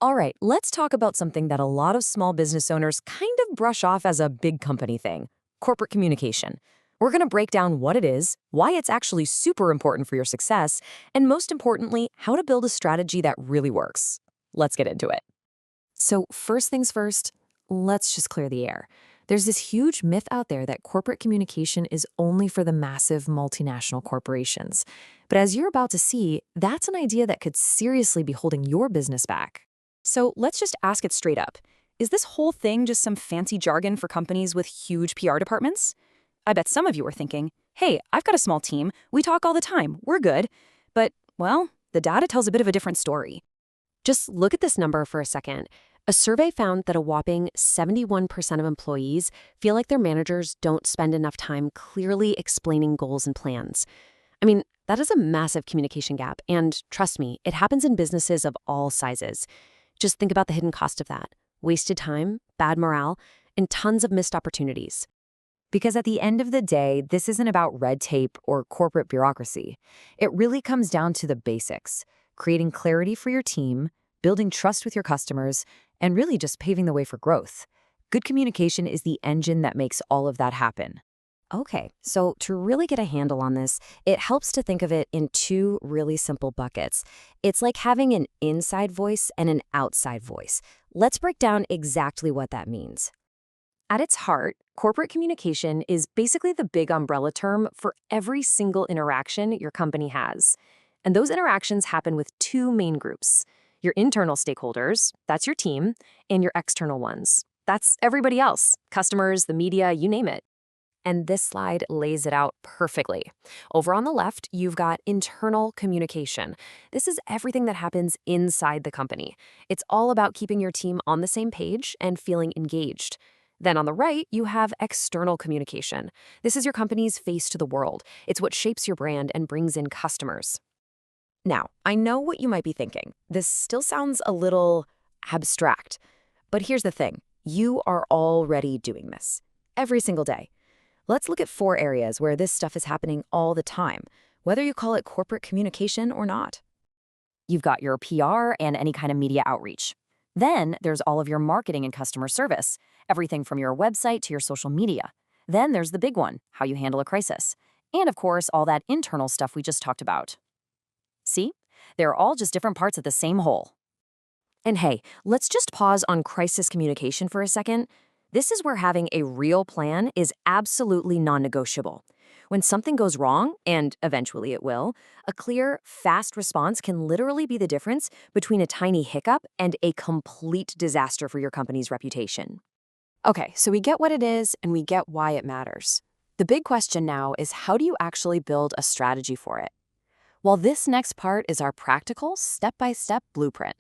All right, let's talk about something that a lot of small business owners kind of brush off as a big company thing: corporate communication. We're going to break down what it is, why it's actually super important for your success, and most importantly, how to build a strategy that really works. Let's get into it. So, first things first, let's just clear the air. There's this huge myth out there that corporate communication is only for the massive multinational corporations. But as you're about to see, that's an idea that could seriously be holding your business back. So let's just ask it straight up. Is this whole thing just some fancy jargon for companies with huge PR departments? I bet some of you are thinking, hey, I've got a small team. We talk all the time. We're good. But, well, the data tells a bit of a different story. Just look at this number for a second. A survey found that a whopping 71% of employees feel like their managers don't spend enough time clearly explaining goals and plans. I mean, that is a massive communication gap, and trust me, it happens in businesses of all sizes. Just think about the hidden cost of that: wasted time, bad morale, and tons of missed opportunities. Because at the end of the day, this isn't about red tape or corporate bureaucracy. It really comes down to the basics: creating clarity for your team, building trust with your customers, and really just paving the way for growth. Good communication is the engine that makes all of that happen. Okay, so to really get a handle on this, it helps to think of it in two really simple buckets. It's like having an inside voice and an outside voice. Let's break down exactly what that means. At its heart, corporate communication is basically the big umbrella term for every single interaction your company has. And those interactions happen with two main groups: your internal stakeholders, that's your team, and your external ones. That's everybody else: customers, the media, you name it. And this slide lays it out perfectly. Over on the left, you've got internal communication. This is everything that happens inside the company. It's all about keeping your team on the same page and feeling engaged. Then on the right, you have external communication. This is your company's face to the world. It's what shapes your brand and brings in customers. Now, I know what you might be thinking. This still sounds a little abstract. But here's the thing: you are already doing this every single day. Let's look at 4 areas where this stuff is happening all the time, whether you call it corporate communication or not. You've got your PR and any kind of media outreach. Then there's all of your marketing and customer service, everything from your website to your social media. Then there's the big one: how you handle a crisis. And of course, all that internal stuff we just talked about. See? They're all just different parts of the same whole. And hey, let's just pause on crisis communication for a second. This is where having a real plan is absolutely non-negotiable. When something goes wrong, and eventually it will, a clear, fast response can literally be the difference between a tiny hiccup and a complete disaster for your company's reputation. Okay, so we get what it is and we get why it matters. The big question now is, how do you actually build a strategy for it? Well, this next part is our practical, step-by-step blueprint.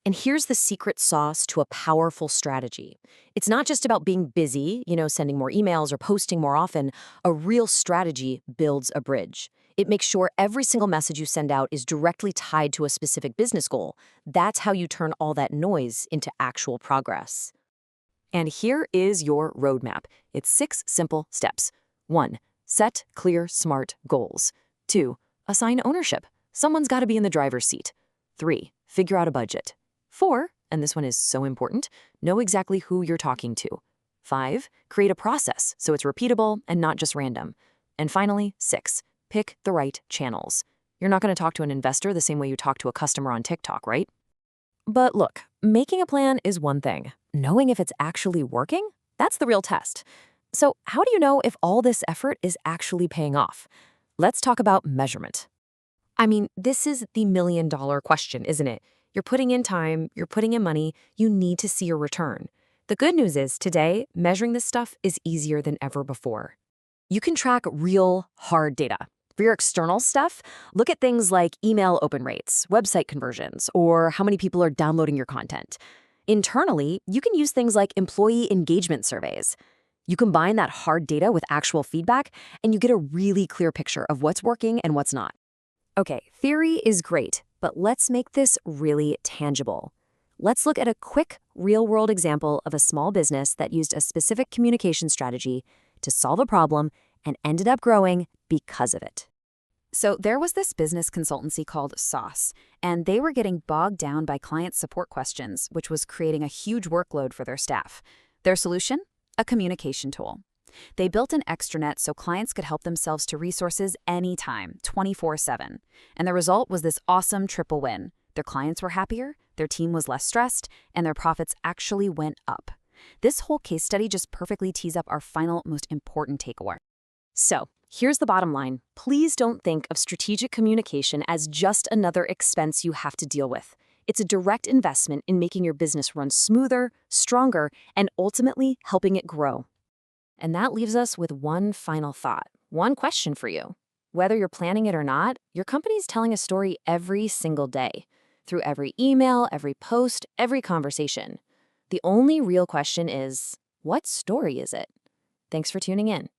And here's the secret sauce to a powerful strategy. It's not just about being busy, sending more emails or posting more often. A real strategy builds a bridge. It makes sure every single message you send out is directly tied to a specific business goal. That's how you turn all that noise into actual progress. And here is your roadmap. It's 6 simple steps. 1. Set clear, smart goals. 2. Assign ownership. Someone's got to be in the driver's seat. 3. Figure out a budget. 4, and this one is so important, know exactly who you're talking to. 5, create a process so it's repeatable and not just random. And finally, 6, pick the right channels. You're not going to talk to an investor the same way you talk to a customer on TikTok, right? But look, making a plan is one thing. Knowing if it's actually working, that's the real test. So how do you know if all this effort is actually paying off? Let's talk about measurement. I mean, this is the million-dollar question, isn't it? You're putting in time, you're putting in money, you need to see a return. The good news is, today, measuring this stuff is easier than ever before. You can track real, hard data. For your external stuff, look at things like email open rates, website conversions, or how many people are downloading your content. Internally, you can use things like employee engagement surveys. You combine that hard data with actual feedback, and you get a really clear picture of what's working and what's not. Okay, theory is great, but let's make this really tangible. Let's look at a quick, real-world example of a small business that used a specific communication strategy to solve a problem and ended up growing because of it. So there was this business consultancy called Sauce, and they were getting bogged down by client support questions, which was creating a huge workload for their staff. Their solution? A communication tool. They built an extranet so clients could help themselves to resources anytime, 24/7. And the result was this awesome triple win. Their clients were happier, their team was less stressed, and their profits actually went up. This whole case study just perfectly tees up our final, most important takeaway. So, here's the bottom line. Please don't think of strategic communication as just another expense you have to deal with. It's a direct investment in making your business run smoother, stronger, and ultimately helping it grow. And that leaves us with one final thought, one question for you. Whether you're planning it or not, your company's telling a story every single day, through every email, every post, every conversation. The only real question is, what story is it? Thanks for tuning in.